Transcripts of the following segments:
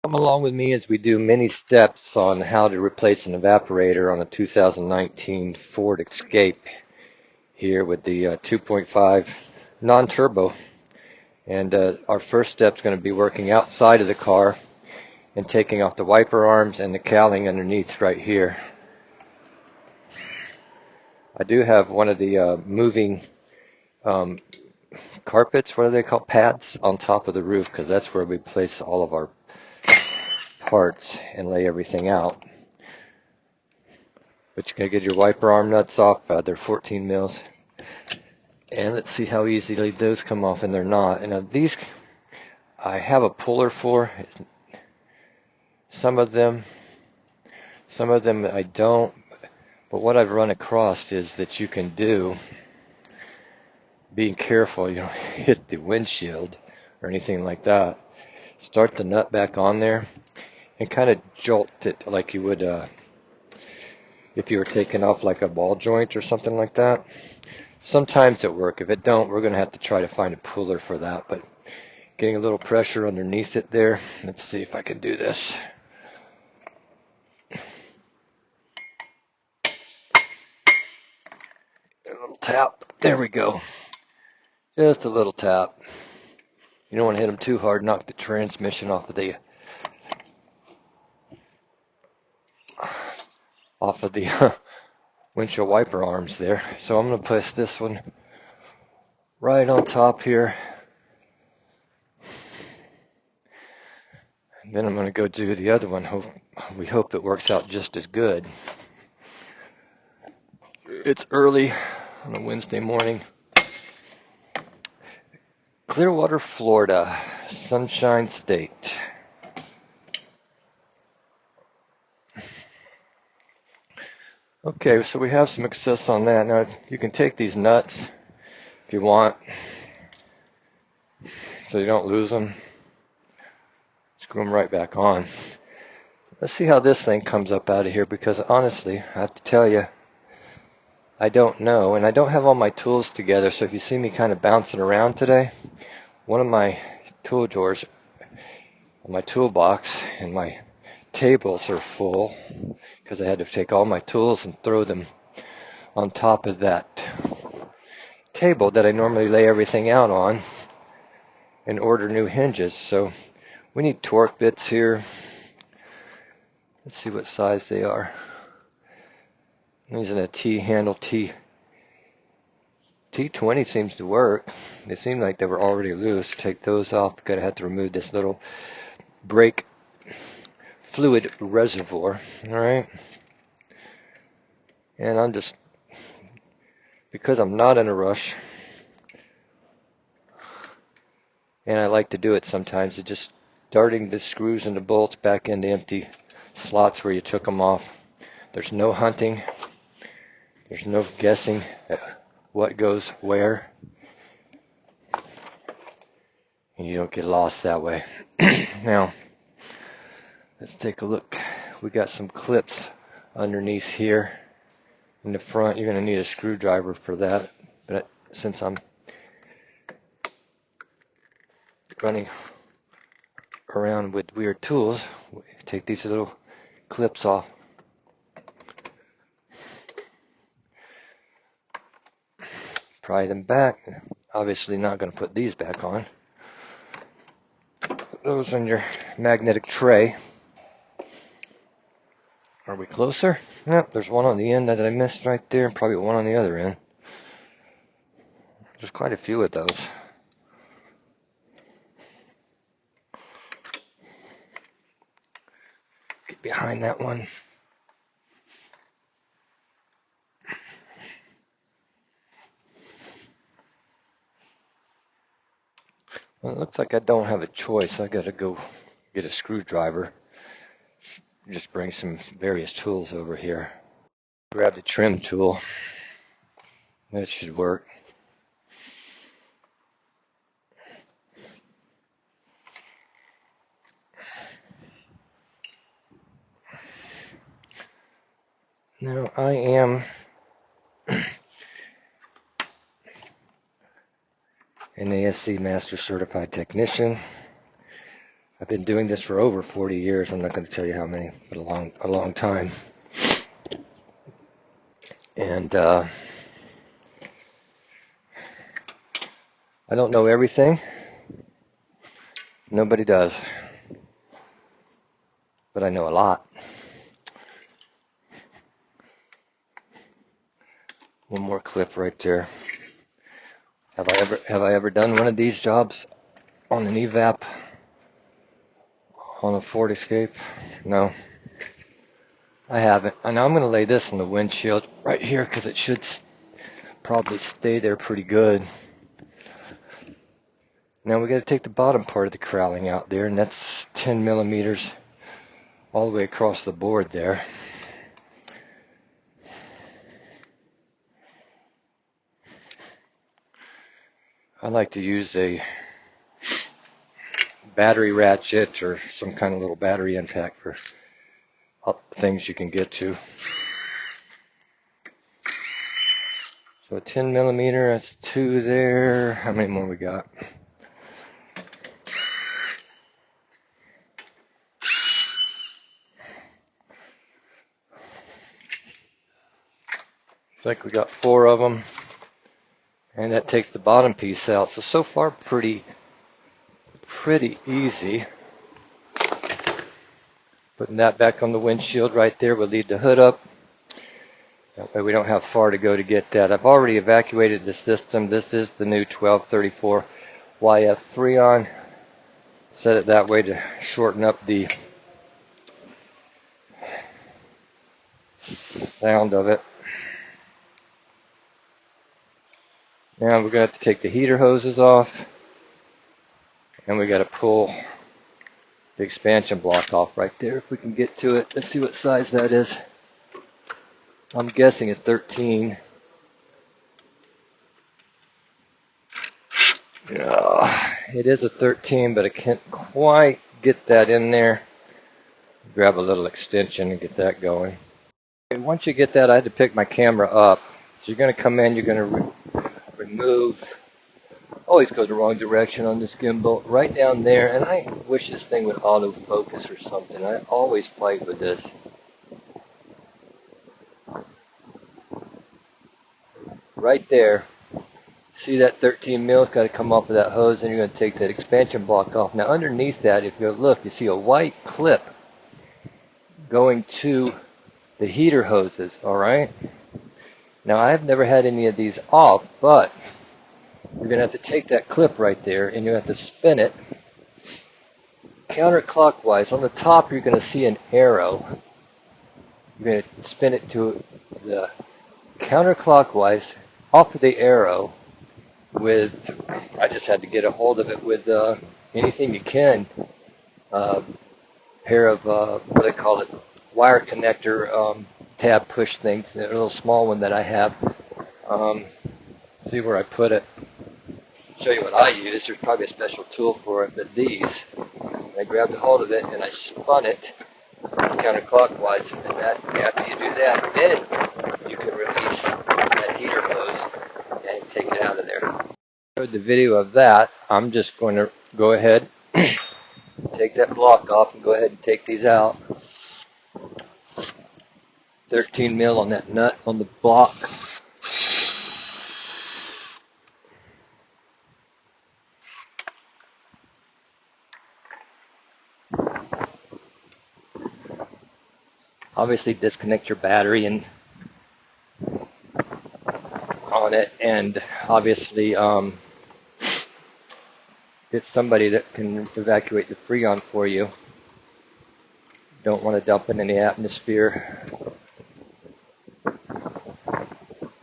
Come along with me as we do many steps on how to replace an evaporator on a 2019 Ford Escape here with the 2.5 non-turbo. And our first step is going to be working outside of the car and taking off the wiper arms and the cowling underneath right here. I do have one of the moving carpets, what are they called, pads, on top of the roof, because that's where we place all of our parts and lay everything out. But you're going to get your wiper arm nuts off. They're 14 mils. And let's see how easily those come off, and they're not. And these I have a puller for. Some of them I don't. But what I've run across is that you can do, being careful you don't hit the windshield or anything like that. Start the nut back on there and kind of jolt it like you would if you were taking off like a ball joint or something like that. Sometimes it works. If it don't, we're going to have to try to find a puller for that. But getting a little pressure underneath it there. Let's see if I can do this. A little tap. There we go. Just a little tap. You don't want to hit them too hard. Knock the transmission off of the windshield wiper arms there. So I'm going to place this one right on top here. And then I'm going to go do the other one. We hope it works out just as good. It's early on a Wednesday morning. Clearwater, Florida, Sunshine State. Okay, so we have some success on that. Now you can take these nuts if you want, so you don't lose them. Screw them right back on. Let's see how this thing comes up out of here, because honestly, I have to tell you, I don't know, and I don't have all my tools together, so if you see me kind of bouncing around today, one of my tool drawers, my toolbox, and my tables are full, because I had to take all my tools and throw them on top of that table that I normally lay everything out on and order new hinges. So we need torque bits here. Let's see what size they are. I'm using a T-handle. T20 seems to work. They seem like they were already loose. Take those off. Gonna have to remove this little brake fluid reservoir. Alright. And I'm just, because I'm not in a rush, and I like to do it sometimes, it's just darting the screws and the bolts back into empty slots where you took them off. There's no hunting. There's no guessing at what goes where. And you don't get lost that way. Now, let's take a look. We got some clips underneath here in the front. You're going to need a screwdriver for that. But since I'm running around with weird tools, we take these little clips off. Pry them back. Obviously not going to put these back on. Put those on your magnetic tray. Are we closer? Yep, there's one on the end that I missed right there, and probably one on the other end. There's quite a few of those. Get behind that one. Well, it looks like I don't have a choice. I gotta go get a screwdriver. Just bring some various tools over here. Grab the trim tool. That should work. Now I am an ASC Master Certified Technician. I've been doing this for over 40 years. I'm not going to tell you how many, but a long time. And I don't know everything. Nobody does. But I know a lot. One more clip right there. Have I ever done one of these jobs on an evap on a Ford Escape? No, I haven't. And I'm going to lay this on the windshield right here because it should probably stay there pretty good. Now we got to take the bottom part of the corralling out there, and that's 10 millimeters all the way across the board there. I like to use a battery ratchet or some kind of little battery impact for things you can get to. So 10 millimeter, that's 2 there. How many more we got? Looks like we got 4 of them. And that takes the bottom piece out. So far pretty easy. Putting that back on the windshield right there will lead the hood up. That way we don't have far to go to get that. I've already evacuated the system. This is the new 1234 YF Freon. Set it that way to shorten up the sound of it. Now we're going to have to take the heater hoses off. And we got to pull the expansion block off right there if we can get to it. Let's see what size that is. I'm guessing it's 13. Yeah, it is a 13, but I can't quite get that in there. Grab a little extension and get that going. And once you get that, I had to pick my camera up. So you're going to come in, you're going to remove, always go the wrong direction on this gimbal, right down there. And I wish this thing would autofocus or something. I always fight with this. Right there. See that 13 mil got to come off of that hose, and you're going to take that expansion block off. Now underneath that, if you look, you see a white clip going to the heater hoses, alright? Now I've never had any of these off, but you're going to have to take that clip right there and you have to spin it counterclockwise. On the top you're going to see an arrow. You're going to spin it to the counterclockwise off of the arrow with, I just had to get a hold of it with anything you can. Pair of, what do they call it, wire connector tab push things, a little small one that I have. See where I put it. Show you what I use. There's probably a special tool for it, but these, I grabbed a hold of it and I spun it counterclockwise, and that, after you do that, then you can release that heater hose and take it out of there. I showed the video of that. I'm just going to go ahead, take that block off and go ahead and take these out. 13 mil on that nut on the block. Obviously disconnect your battery and on it, and obviously get somebody that can evacuate the Freon for you. Don't want to dump it in the atmosphere.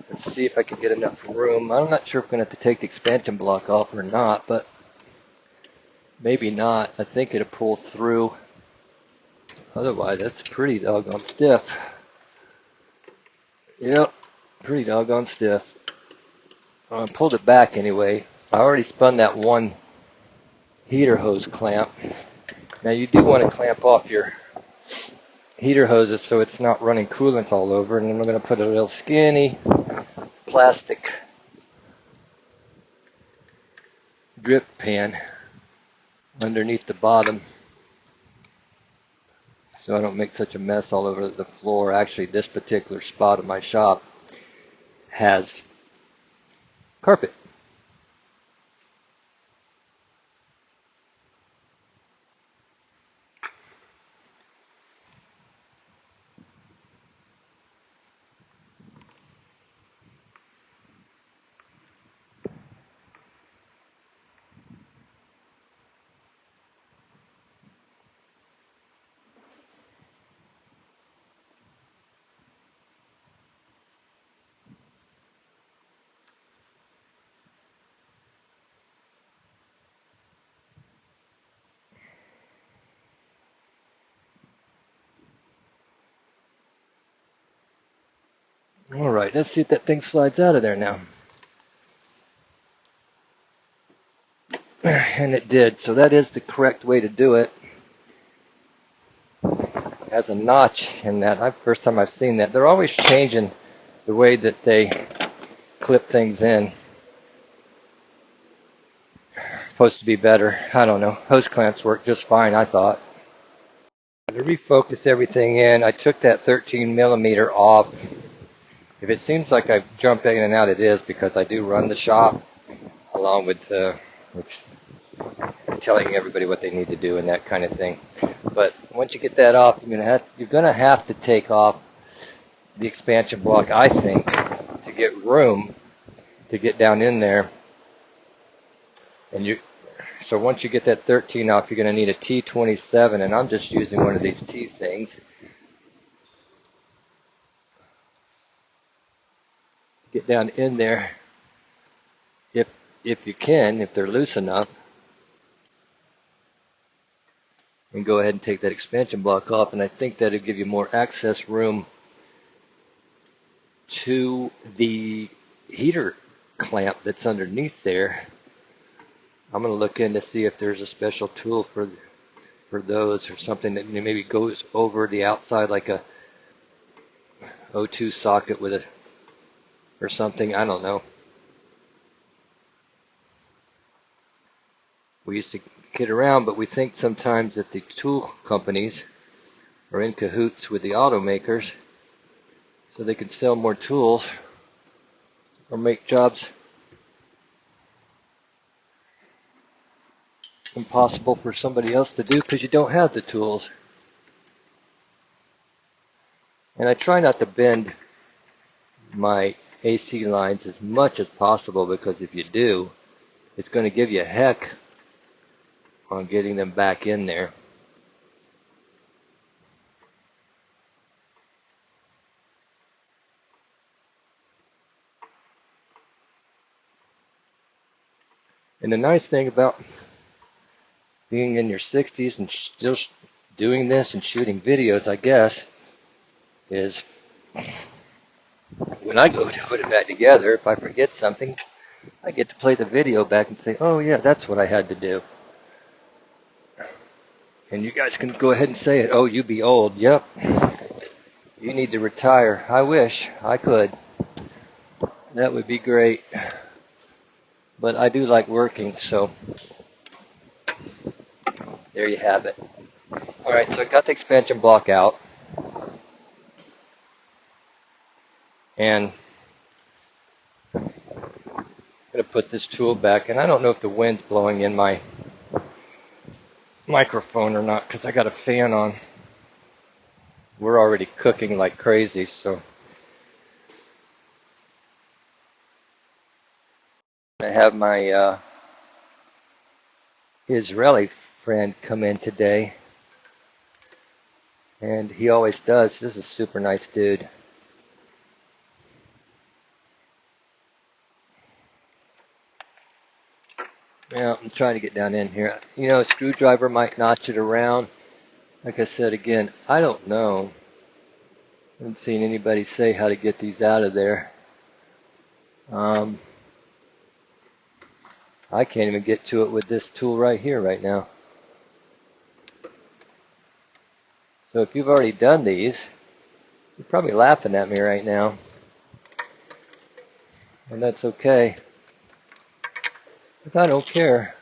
Let's see if I can get enough room. I'm not sure if I'm going to have to take the expansion block off or not, but maybe not. I think it'll pull through. Otherwise, that's pretty doggone stiff. Yep, pretty doggone stiff. I pulled it back anyway. I already spun that one heater hose clamp. Now you do want to clamp off your heater hoses so it's not running coolant all over. And then we're going to put a little skinny plastic drip pan underneath the bottom so I don't make such a mess all over the floor. Actually, this particular spot of my shop has carpet. All right, let's see if that thing slides out of there now. And it did, so that is the correct way to do it. It has a notch in that. First time I've seen that. They're always changing the way that they clip things in. Supposed to be better. I don't know. Hose clamps work just fine, I thought. To refocus everything in, I took that 13 millimeter off. If it seems like I jump in and out, it is because I do run the shop along with telling everybody what they need to do and that kind of thing. But once you get that off, you're gonna have to take off the expansion block, I think, to get room to get down in there. So once you get that 13 off, you're gonna need a T27, and I'm just using one of these T things. Get down in there, if you can, if they're loose enough, and go ahead and take that expansion block off, and I think that'll give you more access room to the heater clamp that's underneath there. I'm going to look in to see if there's a special tool for those, or something that maybe goes over the outside, like a O2 socket with it or something. I don't know. We used to kid around, but we think sometimes that the tool companies are in cahoots with the automakers so they can sell more tools or make jobs impossible for somebody else to do because you don't have the tools. And I try not to bend my AC lines as much as possible, because if you do, it's going to give you a heck on getting them back in there. And the nice thing about being in your 60s and still doing this and shooting videos, I guess, is when I go to put it back together, if I forget something, I get to play the video back and say, oh yeah, that's what I had to do. And you guys can go ahead and say it. Oh, you be old. Yep. You need to retire. I wish I could. That would be great. But I do like working, so there you have it. Alright, so I got the expansion block out. And I'm going to put this tool back. And I don't know if the wind's blowing in my microphone or not, because I got a fan on. We're already cooking like crazy, so I have my Israeli friend come in today, and he always does. This is a super nice dude. Yeah, I'm trying to get down in here. You know, a screwdriver might notch it around. Like I said again, I don't know. I haven't seen anybody say how to get these out of there. I can't even get to it with this tool right here right now. So if you've already done these, you're probably laughing at me right now. And that's okay, because I don't care.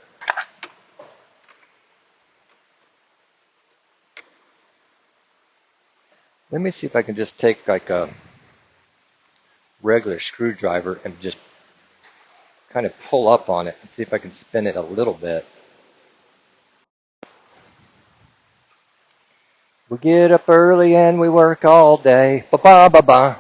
Let me see if I can just take like a regular screwdriver and just kind of pull up on it and see if I can spin it a little bit. We get up early and we work all day. Ba-ba-ba-ba.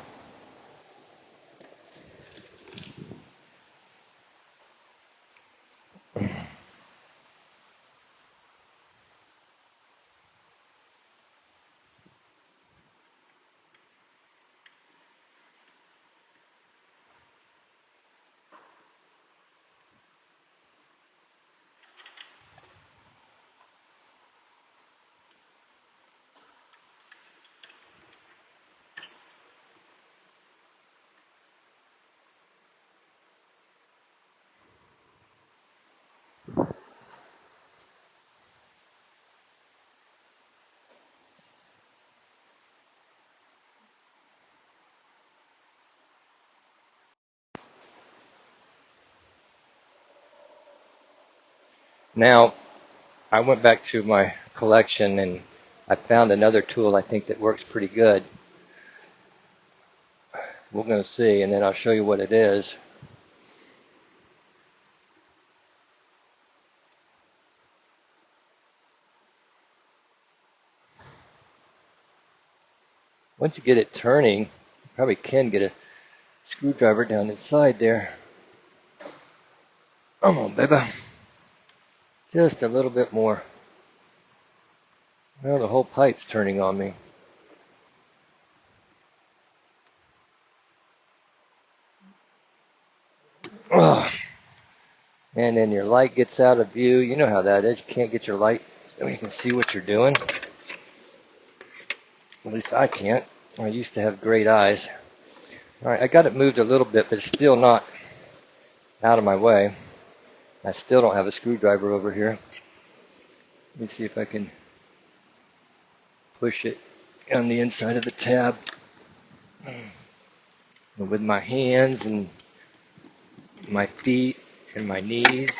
Now, I went back to my collection and I found another tool I think that works pretty good. We're going to see, and then I'll show you what it is. Once you get it turning, you probably can get a screwdriver down inside there. Come on, baby. Just a little bit more. Well, the whole pipe's turning on me. Ugh. And then your light gets out of view. You know how that is. You can't get your light so you can see what you're doing. At least I can't. I used to have great eyes. Alright, I got it moved a little bit, but it's still not out of my way. I still don't have a screwdriver over here. Let me see if I can push it on the inside of the tab. And with my hands and my feet and my knees.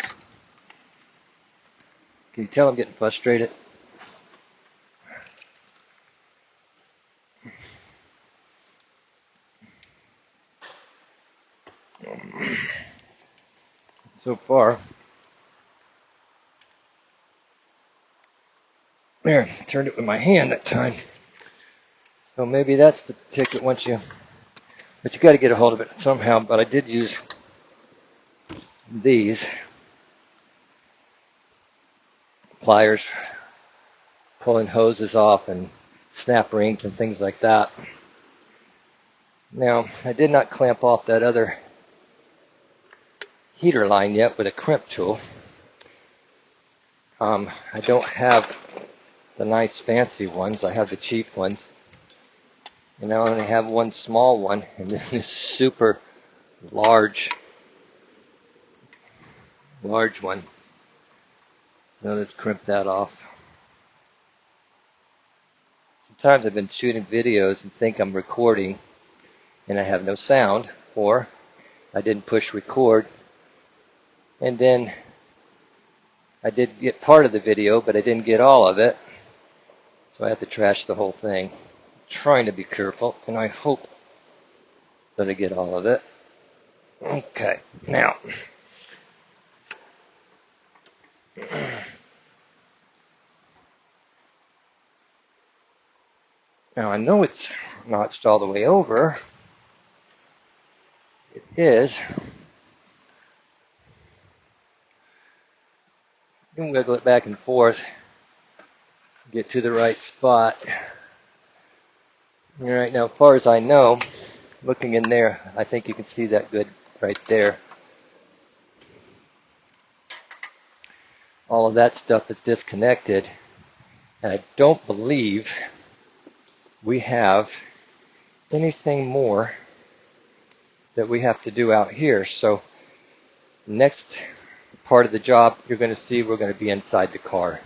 Can you tell I'm getting frustrated? So far. There, turned it with my hand that time. So maybe that's the ticket once you, but you got to get a hold of it somehow. But I did use these pliers, pulling hoses off and snap rings and things like that. Now, I did not clamp off that other heater line yet with a crimp tool. I don't have the nice fancy ones. I have the cheap ones. And I only have one small one and then this super large one. Now let's crimp that off. Sometimes I've been shooting videos and think I'm recording and I have no sound, or I didn't push record and then I did get part of the video but I didn't get all of it, so I have to trash the whole thing. I'm trying to be careful and I hope that I get all of it. Okay, now I know it's notched all the way over. It is. You can wiggle it back and forth, get to the right spot. All right, now as far as I know, looking in there, I think you can see that good right there. All of that stuff is disconnected, and I don't believe we have anything more that we have to do out here. So next part of the job you're going to see, we're going to be inside the car.